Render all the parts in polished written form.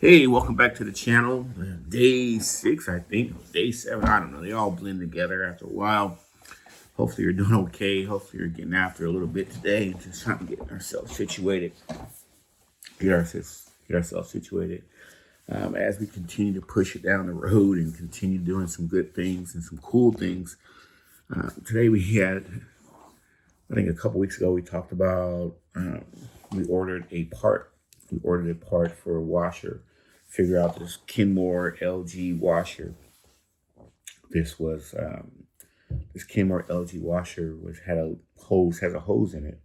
Hey, welcome back to the channel. Day 6, I think. Day 7, I don't know. They all blend together after a while. Hopefully you're doing okay. Hopefully you're getting after a little bit today. Just trying to get ourselves situated. Get ourselves situated. As we continue to push it down the road and continue doing some good things and some cool things. Today we had, I think a couple weeks ago, we talked about, we ordered a part. We ordered a part for a washer. Figure out this Kenmore LG washer. This was this Kenmore LG washer was had a hose has a hose in it,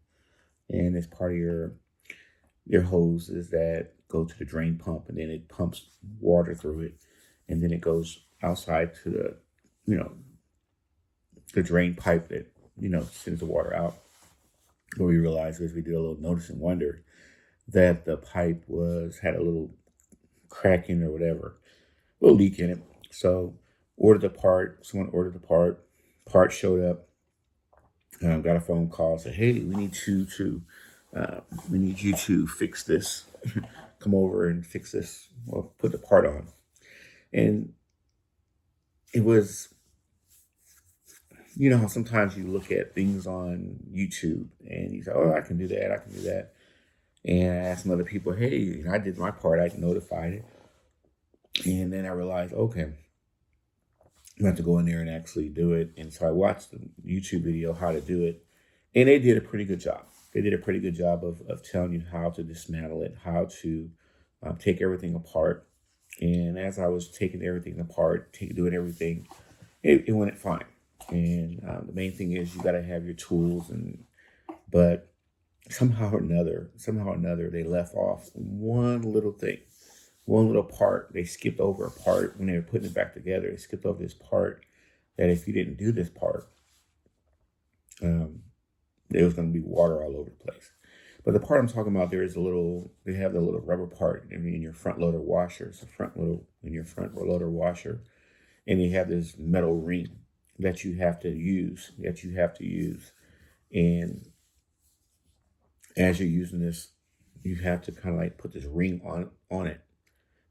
and it's part of your hoses that go to the drain pump, and then it pumps water through it, and then it goes outside to the you know the drain pipe that sends the water out. What we realized was we did a little notice and wonder that the pipe was had a little cracking or whatever, a little leak in it. So ordered the part. Someone ordered the part. Part showed up. Got a phone call. Said, "Hey, we need you to fix this. Come over and fix this. Well, put the part on." And it was, how sometimes you look at things on YouTube and you say, "Oh, I can do that. I can do that." And I asked some other people, "Hey, I did my part. I notified it." And then I realized, okay, you have to go in there and actually do it. And so I watched the YouTube video how to do it, and they did a pretty good job. They did a pretty good job of telling you how to dismantle it, how to take everything apart. And as I was taking everything apart, doing everything, it went fine. And the main thing is you got to have your tools, but somehow or another, they left off one little thing, one little part. They skipped over a part when they were putting it back together. They skipped over this part that if you didn't do this part, um, there was going to be water all over the place. But the part I'm talking about, they have the little rubber part in your front loader washer. It's a in your front loader washer. And you have this metal ring that you have to use, And as you're using this, you have to kind of like put this ring on it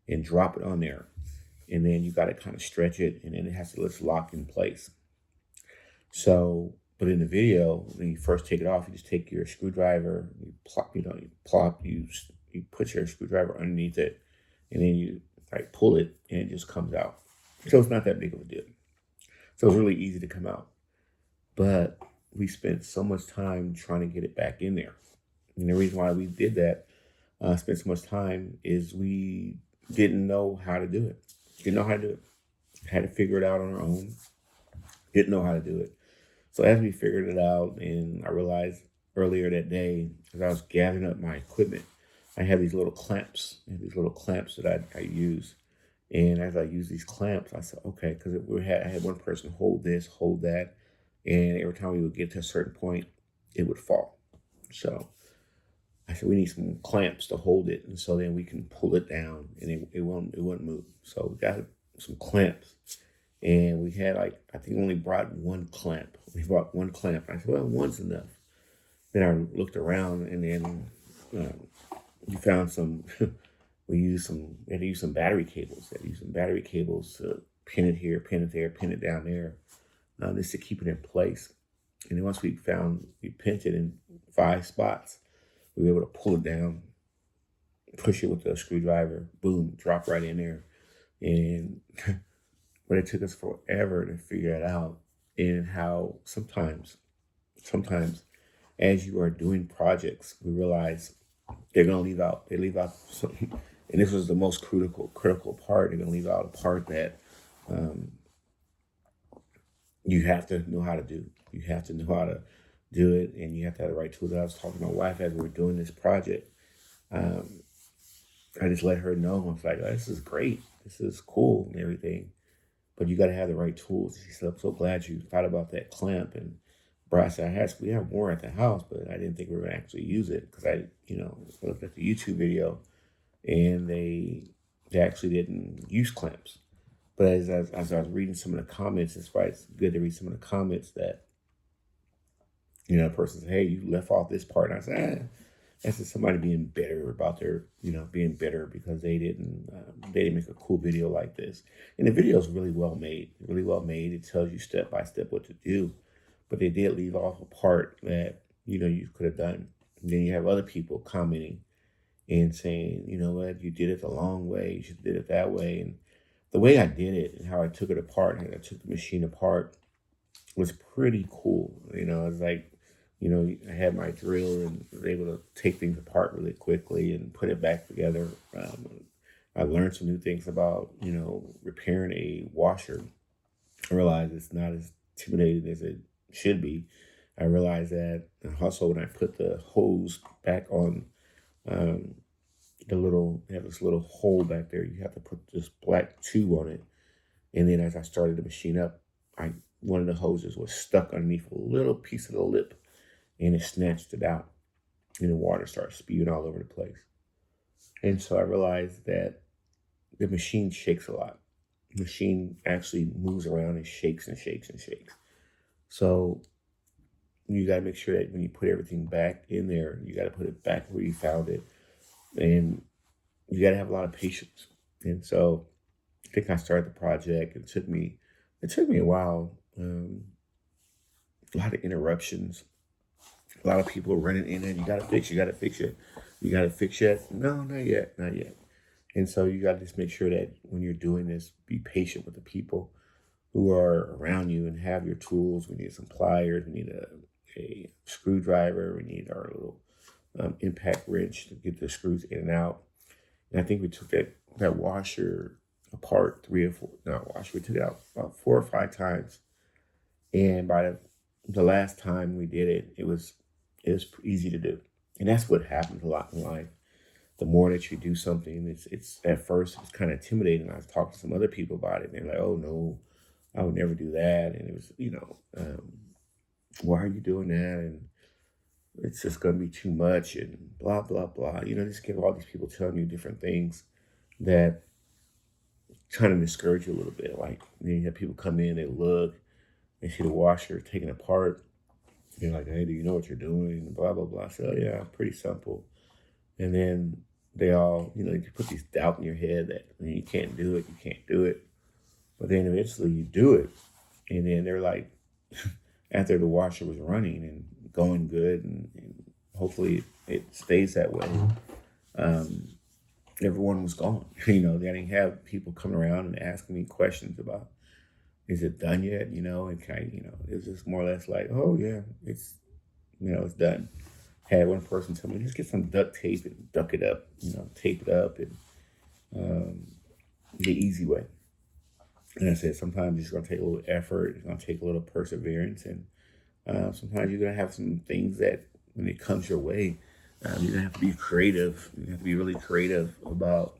and drop it on there. And then you got to kind of stretch it, and then it has to just lock in place. So, but in the video, when you first take it off, you just take your screwdriver, you put your screwdriver underneath it, and then you pull it, and it just comes out. So it's not that big of a deal. So it's really easy to come out. But we spent so much time trying to get it back in there. And the reason why we did that, spent so much time, is we didn't know how to do it. Didn't know how to do it. Had to figure it out on our own. Didn't know how to do it. So as we figured it out, and I realized earlier that day, as I was gathering up my equipment, I have these little clamps. That I use. And as I use these clamps, I said, okay, because I had one person hold this, hold that, and every time we would get to a certain point, it would fall. So I said, we need some clamps to hold it, and so then we can pull it down, and it won't move. So we got some clamps, and we had I think we only brought one clamp. We brought one clamp. I said, well, one's enough. Then I looked around, and then we found some. We had to use some battery cables. To pin it here, pin it there, pin it down there, just to keep it in place. And then once we pinned it in 5 spots, we were able to pull it down, push it with a screwdriver, boom, drop right in there. And but it took us forever to figure it out. And how sometimes as you are doing projects, we realize they leave out something. And this was the most critical part. They're gonna leave out a part that you have to know how to do. You have to know how to do it, and you have to have the right tools. I was talking to my wife as we were doing this project. I just let her know. I was like, "This is great. This is cool and everything, but you got to have the right tools." She said, "I'm so glad you thought about that clamp." And Bryce said, we have more at the house, but I didn't think we were going to actually use it because I looked at the YouTube video, and they actually didn't use clamps. But as I was reading some of the comments, it's good to read some of the comments that, a person said, "Hey, you left off this part." And I said, That's just somebody being bitter about their, being bitter because they didn't make a cool video like this. And the video is really well made, really well made. It tells you step by step what to do, but they did leave off a part that, you could have done. And then you have other people commenting and saying, you know what, you did it the long way. You should have did it that way. And the way I did it and how I took it apart and I took the machine apart was pretty cool. It's like, I had my drill and was able to take things apart really quickly and put it back together. I learned some new things about, repairing a washer. I realized it's not as intimidating as it should be. I realized that also when I put the hose back on, um, they have this little hole back there. You have to put this black tube on it. And then as I started the machine up, one of the hoses was stuck underneath a little piece of the lip and it snatched it out. And the water started spewing all over the place. And so I realized that the machine shakes a lot. The machine actually moves around and shakes and shakes and shakes. So you got to make sure that when you put everything back in there, you got to put it back where you found it. And you got to have a lot of patience. And so I think I started the project. It took me a while. A lot of interruptions. A lot of people running in and you got to fix it. You got to fix it. No, not yet. And so you got to just make sure that when you're doing this, be patient with the people who are around you and have your tools. We need some pliers. We need a screwdriver. We need our little impact wrench to get the screws in and out. And I think we took that washer apart we took it out about 4 or 5 times. And by the last time we did it, it was easy to do. And that's what happens a lot in life. The more that you do something, it's at first it's kind of intimidating. I was talking to some other people about it, and they're like, "Oh no, I would never do that." And it was, why are you doing that? And it's just going to be too much, and blah blah blah. Just get all these people telling you different things that kind of discourage you a little bit. Like you have people come in, they look, they see the washer taken apart. You're like, "Hey, do you know what you're doing?" And blah blah blah. So yeah, pretty simple. And then they all, you put these doubt in your head that you can't do it. But then eventually you do it. And then they're like, after the washer was running and going good, and hopefully it stays that way, everyone was gone. They didn't have people coming around and asking me questions about, is it done yet? And it was just more or less like, oh yeah, it's done. Had one person tell me, just get some duct tape and duck it up, tape it up, and the easy way. And I said, sometimes it's going to take a little effort. It's going to take a little perseverance. And sometimes you're going to have some things that when it comes your way, you're going to have to be creative. You have to be really creative about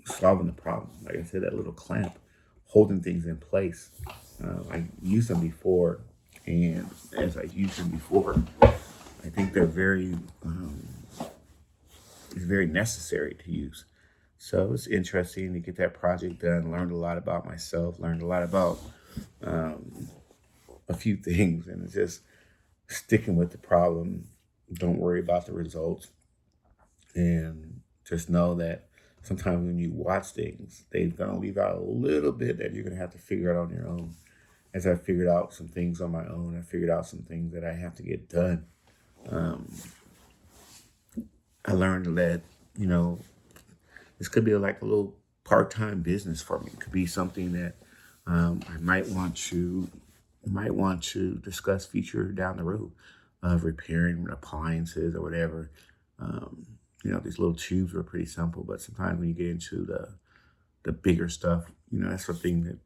solving the problem. Like I said, that little clamp, holding things in place. I used them before. And as I used them before, I think they're it's very necessary to use. So it's interesting to get that project done. Learned a lot about myself. Learned a lot about a few things, and it's just sticking with the problem. Don't worry about the results, and just know that sometimes when you watch things, they're gonna leave out a little bit that you're gonna have to figure out on your own. As I figured out some things on my own, I figured out some things that I have to get done. I learned that, this could be like a little part-time business for me. It could be something that I might want to discuss future down the road of repairing appliances or whatever. These little tubes are pretty simple, but sometimes when you get into the bigger stuff, that's the thing that,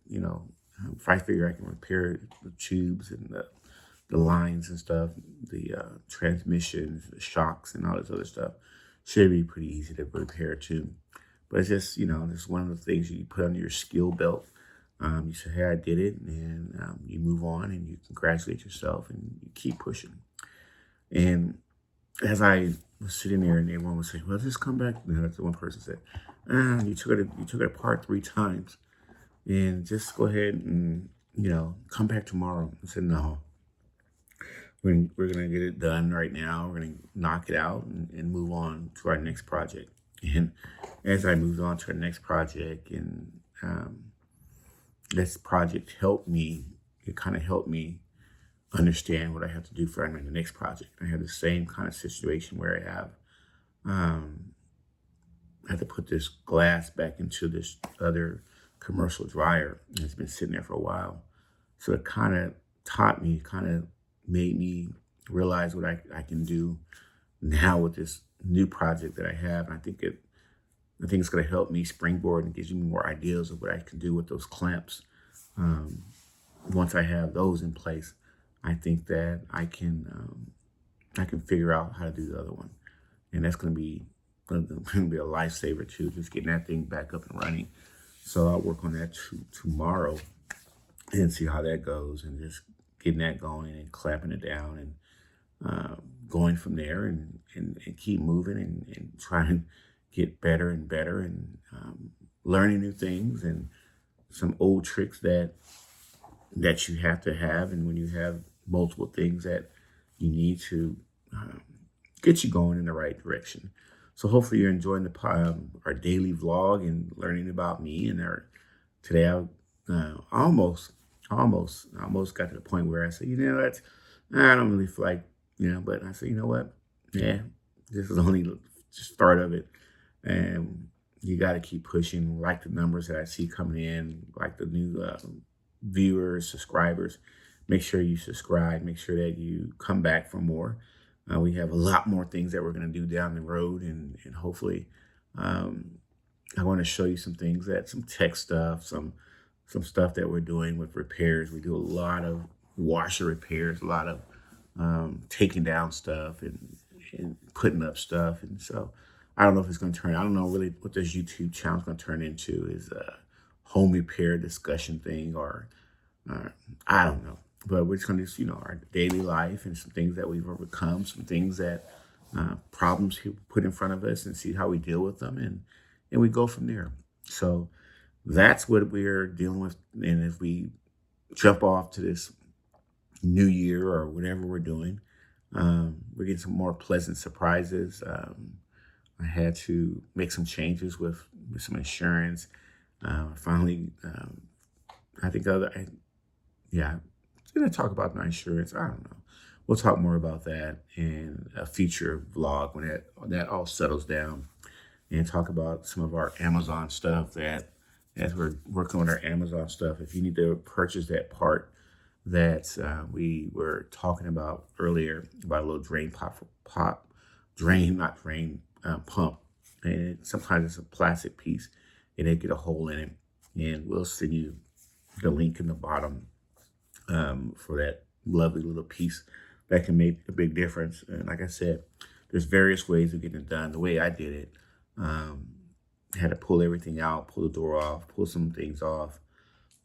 if I figure I can repair the tubes and the lines and stuff, the transmissions, the shocks, and all this other stuff, should be pretty easy to repair too. But it's just, it's one of the things you put under your skill belt. You say, hey, I did it, and you move on and you congratulate yourself and you keep pushing. And as I was sitting there and everyone was saying, well, just come back. That's what one person said. You took it apart 3 times. And just go ahead and, come back tomorrow. I said, no, we're gonna get it done right now. We're gonna knock it out and move on to our next project. And as I moved on to our next project, and this project helped me, it kind of helped me understand what I have to do for the next project. I have the same kind of situation where um, I have to put this glass back into this other commercial dryer. And it's been sitting there for a while. So it kind of taught me, kind of made me realize what I can do now with this new project that I have. And I think it's going to help me springboard and gives me more ideas of what I can do with those clamps. Um, Once I have those in place, I think that I can figure out how to do the other one, and that's going to be a lifesaver too. Just getting that thing back up and running. So I'll work on that tomorrow and see how that goes, and just getting that going and clamping it down and going from there, and keep moving and try and get better and better, and learning new things and some old tricks that you have to have. And when you have multiple things that you need to um, get you going in the right direction. So hopefully you're enjoying our daily vlog and learning about me. And today I almost got to the point where I said, that's, I don't really feel like, but I said, you know what? Yeah, this is only the start of it. And you got to keep pushing, like the numbers that I see coming in, like the new viewers, subscribers. Make sure you subscribe. Make sure that you come back for more. We have a lot more things that we're going to do down the road, and hopefully, I want to show you some tech stuff, some stuff that we're doing with repairs. We do a lot of washer repairs, a lot of taking down stuff and putting up stuff, and so I don't know if it's going to turn. I don't know really what this YouTube channel is going to turn into. Is a home repair discussion thing, or I don't know. But we're just going to, our daily life and some things that we've overcome, some things that problems people put in front of us, and see how we deal with them, and we go from there. So that's what we're dealing with. And if we jump off to this new year or whatever we're doing, we're getting some more pleasant surprises. I had to make some changes with some insurance. Finally, I think yeah, I'm going to talk about my insurance. I don't know. We'll talk more about that in a future vlog when that all settles down, and talk about some of our Amazon stuff that as we're working on our Amazon stuff. If you need to purchase that part that we were talking about earlier about a little pump, and sometimes it's a plastic piece and they get a hole in it, and we'll send you the link in the bottom for that lovely little piece that can make a big difference. And like I said, there's various ways of getting it done. The way I did it, I had to pull everything out, pull the door off, pull some things off,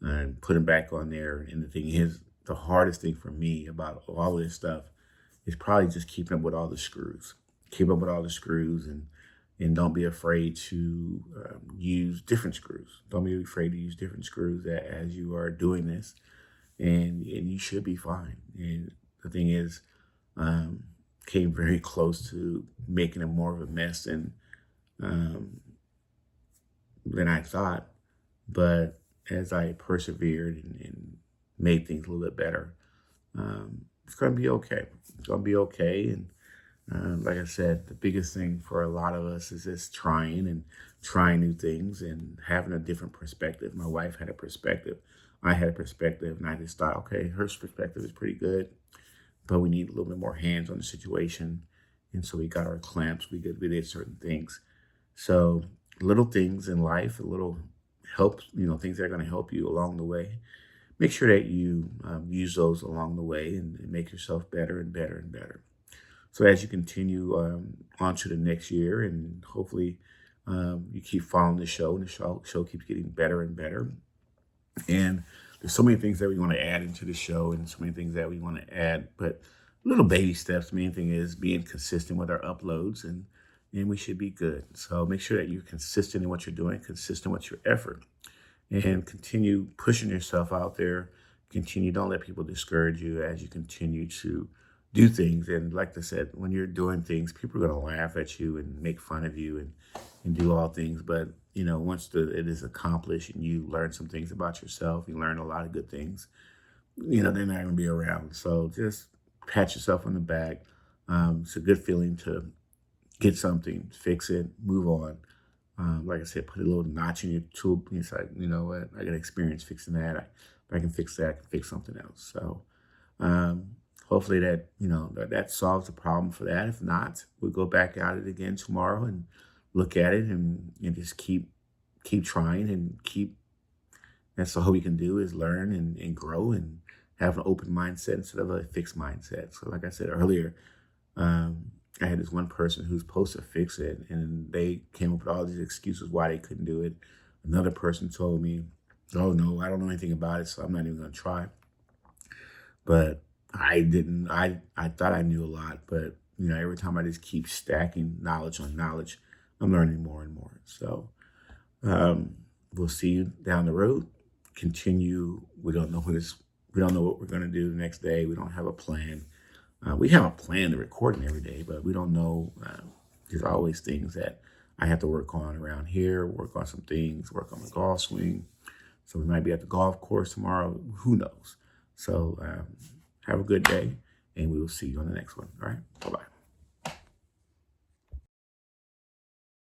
and put them back on there. And the thing is, the hardest thing for me about all of this stuff is probably just keeping up with all the screws. Keep up with all the screws, and don't be afraid to use different screws. Don't be afraid to use different screws as you are doing this, and you should be fine. And the thing is, came very close to making it more of a mess um, than I thought. But as I persevered and made things a little bit better, it's going to be okay. It's going to be okay. And like I said, the biggest thing for a lot of us is just trying new things and having a different perspective. My wife had a perspective. I had a perspective, and I just thought, okay, her perspective is pretty good, but we need a little bit more hands on the situation. And so we got our clamps. We did certain things. So little things in life, a little help, things that are going to help you along the way. Make sure that you use those along the way, and make yourself better and better and better. So as you continue on to the next year, and hopefully you keep following the show, and the show keeps getting better and better. And there's so many things that we want to add into the show, and so many things that we want to add, but little baby steps. The main thing is being consistent with our uploads, and we should be good. So make sure that you're consistent in what you're doing, consistent with your effort, and continue pushing yourself out there. Don't let people discourage you as you continue to do things. And like I said, when you're doing things, people are going to laugh at you and make fun of you and do all things. But, once it is accomplished and you learn some things about yourself, you learn a lot of good things, they're not going to be around. So just pat yourself on the back. It's a good feeling to get something, fix it, move on. Like I said, put a little notch in your tool. It's like, you know what? I got experience fixing that. If I can fix that, I can fix something else. So um, hopefully that solves the problem for that. If not, we'll go back at it again tomorrow and look at it and just keep trying and keep. That's all we can do is learn and grow and have an open mindset instead of a fixed mindset. So like I said earlier, I had this one person who's supposed to fix it, and they came up with all these excuses why they couldn't do it. Another person told me, "Oh no, I don't know anything about it, so I'm not even going to try." But I didn't. I thought I knew a lot, but every time I just keep stacking knowledge on knowledge, I'm learning more and more. So um, we'll see you down the road. Continue. We don't know We don't know what we're going to do the next day. We don't have a plan. We have a plan to recording every day, but we don't know. There's always things that I have to work on around here, work on some things, work on the golf swing. So we might be at the golf course tomorrow. Who knows? So have a good day, and we will see you on the next one. All right. Bye-bye.